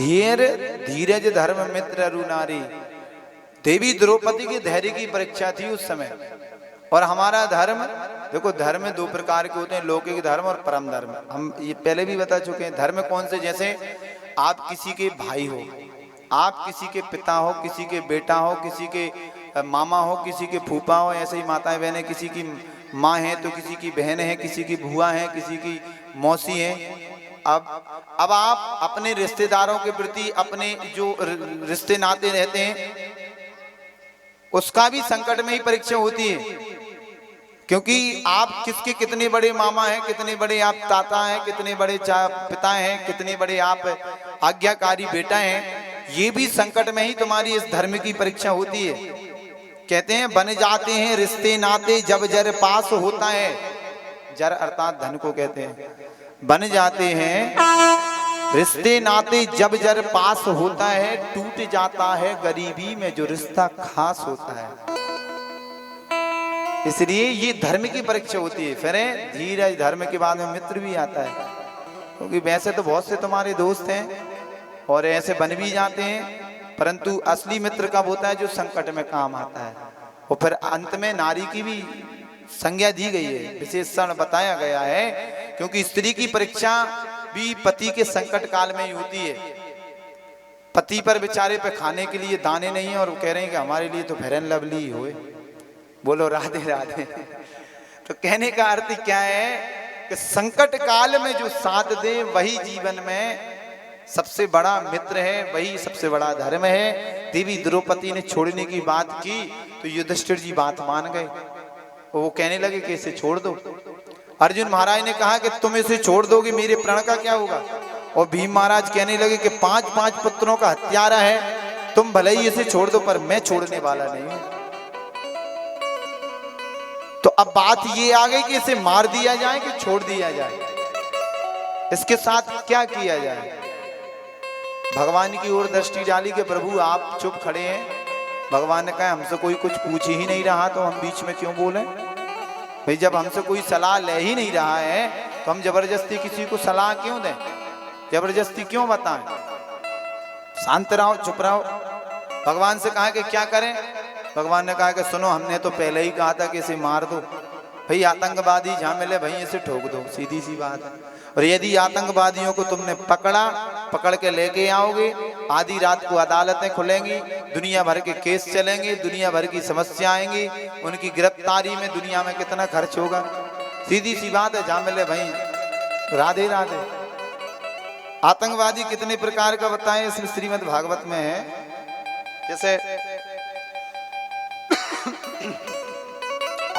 धीर धीरज धर्म मित्र अरु नारी। देवी द्रौपदी की धैर्य की परीक्षा थी उस समय। और हमारा धर्म, देखो धर्म दो प्रकार के होते हैं, लौकिक धर्म और परम धर्म। हम ये पहले भी बता चुके हैं। धर्म कौन से, जैसे आप किसी के भाई हो, आप किसी के पिता हो, किसी के बेटा हो, किसी के मामा हो, किसी के फूफा हो, ऐसे ही माताएं बहनें, किसी की माँ है तो किसी की बहन है, किसी की बुआ है, किसी की मौसी है। अब आप अपने रिश्तेदारों के प्रति, अपने जो रिश्ते नाते रहते हैं, उसका भी संकट में ही परीक्षा होती है। क्योंकि आप किसके कितने बड़े मामा हैं, कितने बड़े आप ताता हैं, कितने बड़े पिता हैं, कितने बड़े आप आज्ञाकारी बेटा हैं, ये भी संकट में ही तुम्हारी इस धर्म की परीक्षा होती है। कहते हैं बन जाते हैं रिश्ते नाते जब जर पास होता है। जर अर्थात धन को कहते हैं। बन जाते हैं रिश्ते नाते जब जर पास होता है, टूट जाता है गरीबी में जो रिश्ता खास होता है। इसलिए ये धर्म की परीक्षा होती है। फिर धीरज धर्म के बाद में मित्र भी आता है। क्योंकि वैसे तो बहुत से तुम्हारे दोस्त हैं और ऐसे बन भी जाते हैं, परंतु असली मित्र कब होता है, जो संकट में काम आता है। और फिर अंत में नारी की भी संज्ञा दी गई है, विशेषण बताया गया है। क्योंकि स्त्री की परीक्षा भी पति के संकट काल में ही होती है। पति पर बेचारे पे खाने के लिए दाने नहीं है और वो कह रहे हैं कि हमारे लिए तो फेयर एंड लवली होए। बोलो राधे राधे। तो कहने का अर्थ क्या है कि संकट काल में जो साथ दे वही जीवन में सबसे बड़ा मित्र है, वही सबसे बड़ा धर्म है। देवी द्रौपदी ने छोड़ने की बात की तो युधिष्ठिर जी बात मान गए। वो कहने लगे कि इसे छोड़ दो। अर्जुन महाराज ने कहा कि तुम इसे छोड़ दोगे, मेरे प्राण का क्या होगा। और भीम महाराज कहने लगे कि 5-5 पुत्रों का हत्यारा है, तुम भले ही इसे छोड़ दो पर मैं छोड़ने वाला नहीं हूं। तो अब बात ये आ गई कि इसे मार दिया जाए कि छोड़ दिया जाए, इसके साथ क्या किया जाए। भगवान की ओर दृष्टि डाली कि प्रभु आप चुप खड़े हैं। भगवान ने कहा हमसे कोई कुछ पूछ ही नहीं रहा तो हम बीच में क्यों बोले। भाई जब हमसे कोई सलाह ले ही नहीं रहा है तो हम जबरदस्ती किसी को सलाह क्यों दें, जबरदस्ती क्यों बताएं। शांत रहो, चुप रहो। भगवान से कहा कि क्या करें। भगवान ने कहा कि सुनो, हमने तो पहले ही कहा था कि इसे मार दो। भाई आतंकवादी जहां मिले भाई इसे ठोक दो, सीधी सी बात है। और यदि आतंकवादियों को तुमने पकड़ के लेके आओगे, आधी रात को अदालतें खुलेंगी, दुनिया भर के केस चलेंगे, दुनिया भर की समस्या आएंगी, उनकी गिरफ्तारी में दुनिया में कितना खर्च होगा। सीधी सी बात है, जहां मिले भाई राधे राधे। आतंकवादी कितने प्रकार का बताएं, इसमें श्रीमद् भागवत में है। जैसे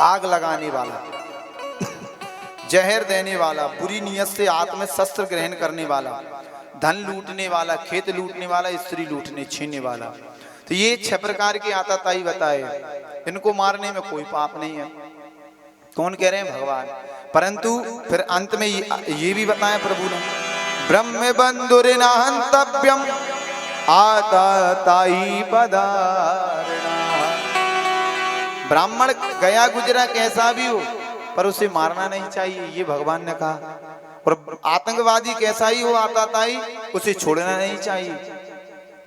आग लगाने वाला, जहर देने वाला, बुरी नियत से हाथ में शस्त्र ग्रहण करने वाला, धन लूटने वाला, खेत लूटने वाला, स्त्री लूटने छीनने वाला। तो ये 6 प्रकार के आतताई बताए। इनको मारने में कोई पाप नहीं है। कौन कह रहे हैं, भगवान। परंतु फिर अंत में ये भी बताया प्रभु ने, ब्रह्म बंधुरिना हंतव्यम आतताई पदारणा। ब्राह्मण गया गुजरा कैसा भी हो पर उसे मारना नहीं चाहिए, ये भगवान ने कहा। और आतंकवादी कैसा ही हो आतताई, उसे छोड़ना नहीं चाहिए।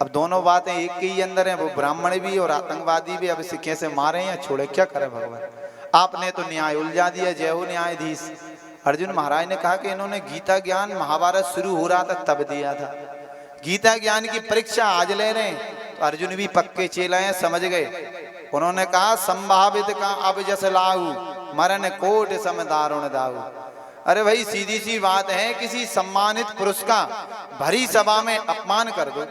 अब दोनों बातें एक के ही अंदर हैं, वो ब्राह्मण भी और आतंकवादी भी। अब इसे कैसे मारे या छोड़े, क्या करे भगवान। आपने तो न्याय उलझा दिया, जय हो न्यायाधीश। अर्जुन महाराज ने कहा कि इन्होंने गीता ज्ञान महाभारत शुरू हो रहा था तब दिया था, गीता ज्ञान की परीक्षा आज ले रहे हैं। तो अर्जुन भी पक्के चेला हैं, समझ गए। उन्होंने कहा संभावित का अब जस लाहू मरण कोट सम दारुण दाऊ। अरे भाई सीधी सी बात है, किसी सम्मानित पुरुष का भरी सभा में अपमान कर दो।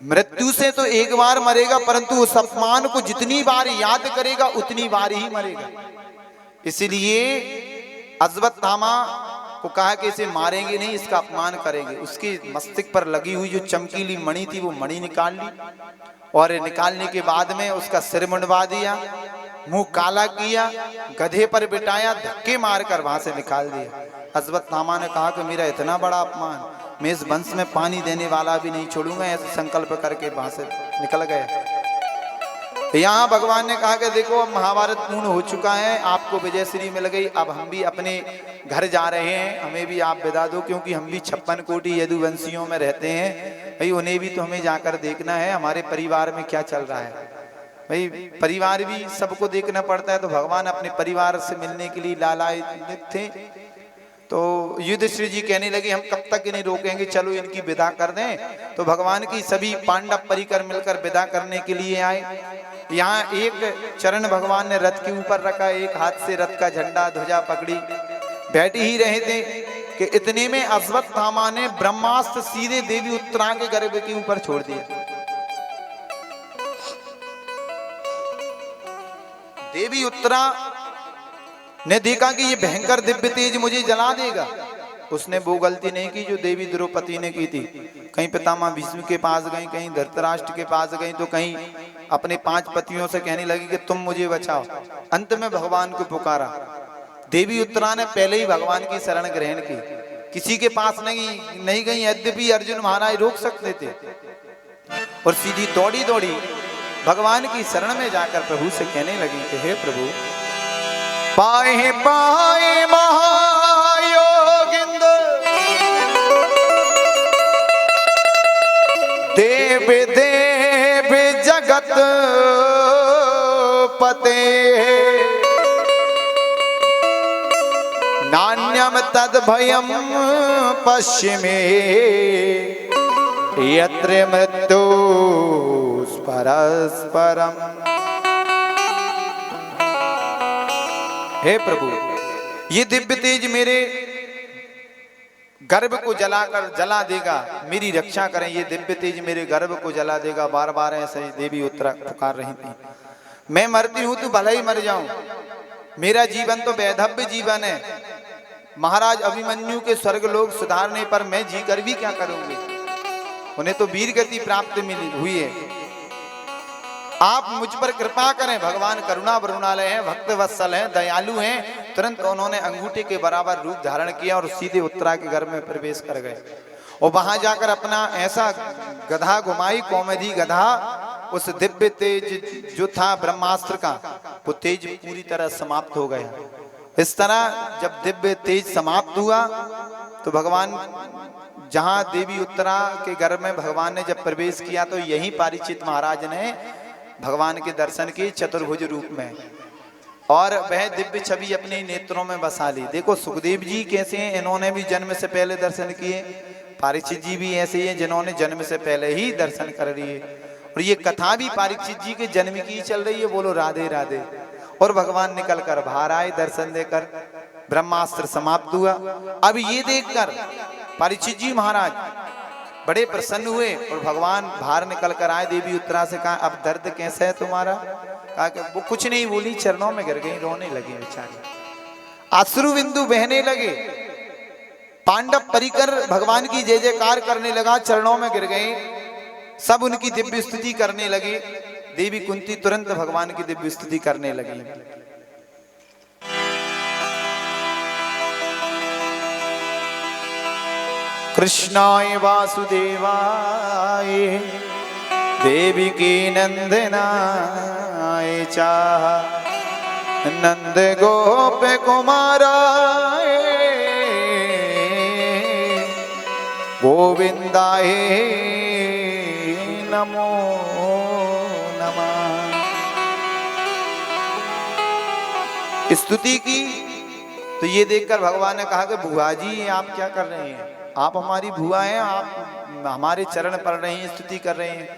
मृत्यु से तो एक बार मरेगा, परंतु उस अपमान को जितनी बार याद करेगा उतनी बार ही मरेगा। इसलिए अश्वत्थामा को कहा कि इसे मारेंगे नहीं, इसका अपमान करेंगे। उसके मस्तक पर लगी हुई जो चमकीली मणि थी वो मणि निकाल ली, और निकालने के बाद में उसका सिर मुंडवा दिया, मुंह काला किया, गधे पर बिठाया, धक्के मारकर वहां से निकाल दिया। अश्वत्थामा ने कहा कि मेरा इतना बड़ा अपमान, मैं इस वंश में पानी देने वाला भी नहीं छोड़ूंगा। ऐसे संकल्प करके वहां से निकल गए। यहाँ भगवान ने कहा कि देखो अब महाभारत पूर्ण हो चुका है, आपको विजय श्री मिल गई, अब हम भी अपने घर जा रहे हैं, हमें भी आप विदा दो, क्योंकि हम भी 56 कोटि यदुवंशियों में रहते हैं भाई, उन्हें भी तो हमें जाकर देखना है हमारे परिवार में क्या चल रहा है भाई, परिवार भी सबको देखना पड़ता है। तो भगवान अपने परिवार से मिलने के लिए लालायित थे। तो युधिष्ठिर जी कहने लगे हम कब तक इन्हें रोकेंगे, चलो इनकी विदा कर दें। तो भगवान की सभी पांडव परिकर मिलकर विदा करने के लिए आए। यहाँ एक चरण भगवान ने रथ के ऊपर रखा, एक हाथ से रथ का झंडा ध्वजा पकड़ी, बैठ ही रहे थे कि इतने में अश्वत्थामा ने ब्रह्मास्त्र सीधे देवी उत्तरा के गर्भ के ऊपर छोड़ दिया। देवी उत्तरा ने देखा कि ये भयंकर दिव्य तेज मुझे जला देगा। उसने वो गलती नहीं की जो देवी द्रौपदी ने की थी। कहीं पितामह भीष्म के पास गई, कहीं धृतराष्ट्र के पास गई, तो कहीं अपने 5 पतियों से कहने लगी कि तुम मुझे बचाओ। अंत में भगवान को पुकारा। देवी उत्तरा ने पहले ही भगवान की शरण ग्रहण की, किसी के पास नहीं गई। यद्यपि अर्जुन महाराज रोक सकते थे, और सीधी दौड़ी दौड़ी भगवान की शरण में जाकर प्रभु से कहने लगी कि हे प्रभु, पाए पाए महायोगिंद देव देव जगत पते, नान्यम तद भयम पश्चिमे यत्र मृत्यु परस्परम। हे प्रभु, ये दिव्य तेज मेरे गर्भ को जला देगा, मेरी रक्षा करें, ये दिव्य तेज मेरे गर्भ को जला देगा। बार बार ऐसे देवी उत्तरा पुकार रही थी। मैं मरती हूं तो भला ही मर जाऊं, मेरा जीवन तो वैधव्य जीवन है। महाराज अभिमन्यु के स्वर्ग लोग सुधारने पर मैं जी कर भी क्या करूंगी, उन्हें तो वीर गति प्राप्त मिली हुई है। आप मुझ पर कृपा करें। भगवान करुणा वरुणालय हैं, भक्त वत्सल हैं, दयालु हैं। तुरंत उन्होंने अंगूठे के बराबर रूप धारण किया और सीधे उत्तरा के घर में प्रवेश कर गए। और वहां जाकर अपना ऐसा गधा घुमाई, कौमेदी गधा, उस दिव्य तेज जो था ब्रह्मास्त्र का, वो तेज पूरी तरह समाप्त हो गया। इस तरह जब दिव्य तेज समाप्त हुआ तो भगवान जहां देवी उत्तरा के घर में भगवान ने जब प्रवेश किया तो यही परीक्षित महाराज ने भगवान के दर्शन किए चतुर्भुज रूप में, और वह दिव्य छवि अपने नेत्रों में बसा ली। देखो सुखदेव जी कैसे हैं, इन्होंने भी जन्म से पहले दर्शन किए। परीक्षित जी भी ऐसे ही हैं जिन्होंने जन्म से पहले ही दर्शन कर लिए। और ये कथा भी परीक्षित जी के जन्म की चल रही है। बोलो राधे राधे। और भगवान निकल कर बाहर आए दर्शन देकर, ब्रह्मास्त्र समाप्त हुआ। अब ये देखकर परीक्षित जी महाराज बड़े प्रसन्न हुए और भगवान बाहर निकल कर आए। देवी उत्तरा से कहा अब दर्द कैसा है तुम्हारा? कहा कि वो कुछ नहीं बोली, चरणों में गिर गई, रोने लगी बेचारी, अश्रु बिंदु बहने लगे। पांडव परिकर भगवान की जय जयकार करने लगा, चरणों में गिर गए, सब उनकी दिव्य स्तुति करने लगे। देवी कुंती तुरंत भगवान की दिव्य स्तुति करने लगी। कृष्णाय वासुदेवाय देवकी नंदनाय च नंद गोप कुमाराय गोविंदाय नमो नमः। स्तुति की तो ये देखकर भगवान ने कहा कि बुआ जी आप क्या कर रहे हैं? आप हमारी बुआ हैं, आप हमारे चरण पड़ रही हैं, स्तुति कर रहे हैं।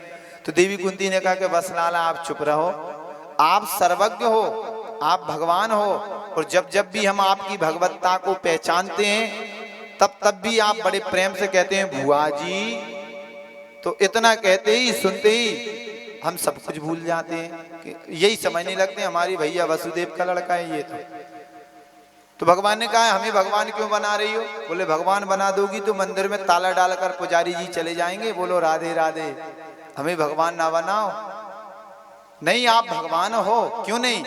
तो देवी कुंती ने कहा कि बस लाला आप चुप रहो, आप सर्वज्ञ हो, आप भगवान हो, और जब जब भी हम आपकी भगवत्ता को पहचानते हैं तब भी आप बड़े प्रेम से कहते हैं बुआ जी। तो इतना कहते ही सुनते ही हम सब कुछ भूल जाते हैं, कि यही समझने लगते हैं हमारी भैया वसुदेव का लड़का है ये। तो भगवान ने कहा हमें भगवान क्यों बना रही हो? बोले भगवान बना दोगी तो मंदिर में ताला डालकर पुजारी जी चले जाएंगे। बोलो राधे राधे। हमें भगवान ना बनाओ। नहीं, आप भगवान हो, क्यों नहीं?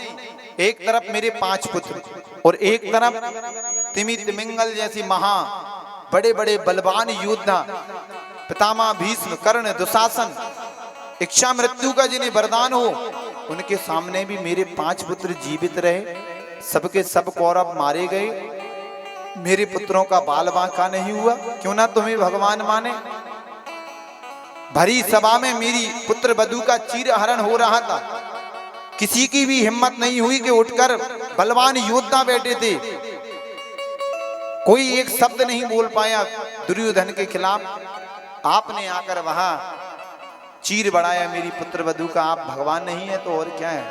एक तरफ मेरे 5 पुत्र और एक तरफ तिमि तिमिंगल जैसी महा बड़े बड़े बलवान योद्धा, पितामह भीष्म, कर्ण, दुशासन, इच्छा मृत्यु का जिन्हें वरदान हो, उनके सामने भी मेरे 5 पुत्र जीवित रहे, सबके सब कौरव मारे गए, मेरे पुत्रों का बाल बांका नहीं हुआ, क्यों ना तुम्हें भगवान माने। भरी सभा में मेरी पुत्र वधू का चीर हरण हो रहा था, किसी की भी हिम्मत नहीं हुई कि उठकर, बलवान योद्धा बैठे थे, कोई एक शब्द नहीं बोल पाया दुर्योधन के खिलाफ। आपने आकर वहां चीर बढ़ाया मेरी पुत्र वधू का। आप भगवान नहीं है तो और क्या है।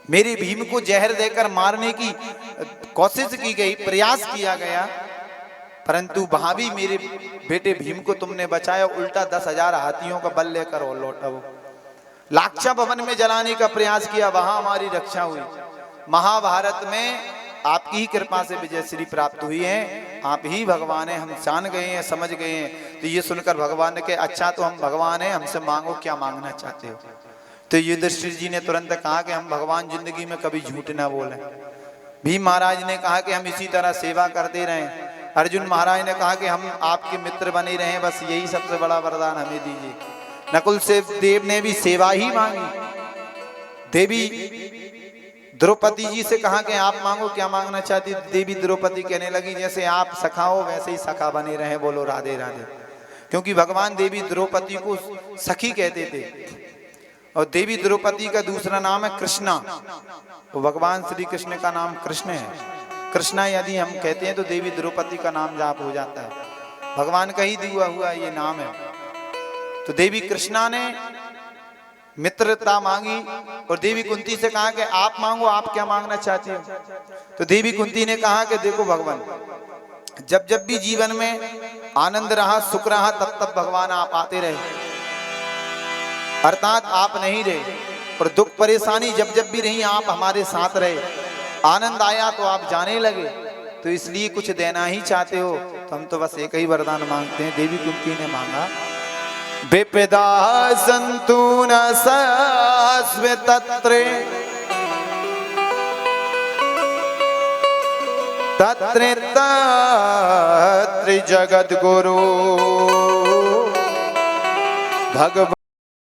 मेरे भीम को जहर देकर मारने की कोशिश की गई, प्रयास किया गया, परंतु वहां भी मेरे बेटे भीम को तुमने बचाया। उल्टा 10,000 हाथियों का बल लेकर और लौटा वो। लाक्षा भवन में जलाने का प्रयास किया, वहां हमारी रक्षा हुई। महाभारत में आपकी ही कृपा से विजय श्री प्राप्त हुई है, आप ही भगवान है, हम जान गए हैं, समझ गए हैं। तो ये सुनकर भगवान ने कहा अच्छा तो हम भगवान हैं, हमसे मांगो क्या मांगना चाहते हो। तो युधिष्ठिर जी ने तुरंत कहा कि हम भगवान जिंदगी में कभी झूठ ना बोले। भीम महाराज ने कहा कि हम इसी तरह सेवा करते रहें। अर्जुन महाराज ने कहा कि हम आपके मित्र बने रहें, बस यही सबसे बड़ा वरदान हमें दीजिए। नकुल से देव ने भी सेवा ही मांगी। देवी द्रौपदी जी से कहा कि आप मांगो क्या मांगना चाहती। देवी द्रौपदी कहने लगी जैसे आप सखा हो वैसे ही सखा बने रहे, बोलो राधे राधे। क्योंकि भगवान देवी द्रौपदी को सखी कहते थे और देवी द्रौपदी का दूसरा नाम है कृष्णा। तो भगवान श्री कृष्ण का नाम कृष्ण है। कृष्णा यदि हम कहते हैं तो देवी द्रौपदी का नाम जाप हो जाता है, भगवान का ही दिया हुआ ये नाम है। तो देवी कृष्णा ने मित्रता मांगी और देवी कुंती से कहा कि आप मांगो, आप क्या मांगना चाहती हो। तो देवी कुंती ने कहा कि देखो भगवान, जब जब भी जीवन में आनंद रहा, सुख रहा, तब तब भगवान आप आते रहे, अर्थात आप नहीं रहे। और दुख परेशानी जब जब भी रही आप हमारे साथ रहे। आनंद आया तो आप जाने लगे, तो इसलिए कुछ देना ही चाहते हो। तो हम तो बस एक ही वरदान मांगते हैं। देवी कुंती ने मांगा विपदा संतु न सस्व तत्रे तत्रे तत्रि जगद्गुरु भगवान।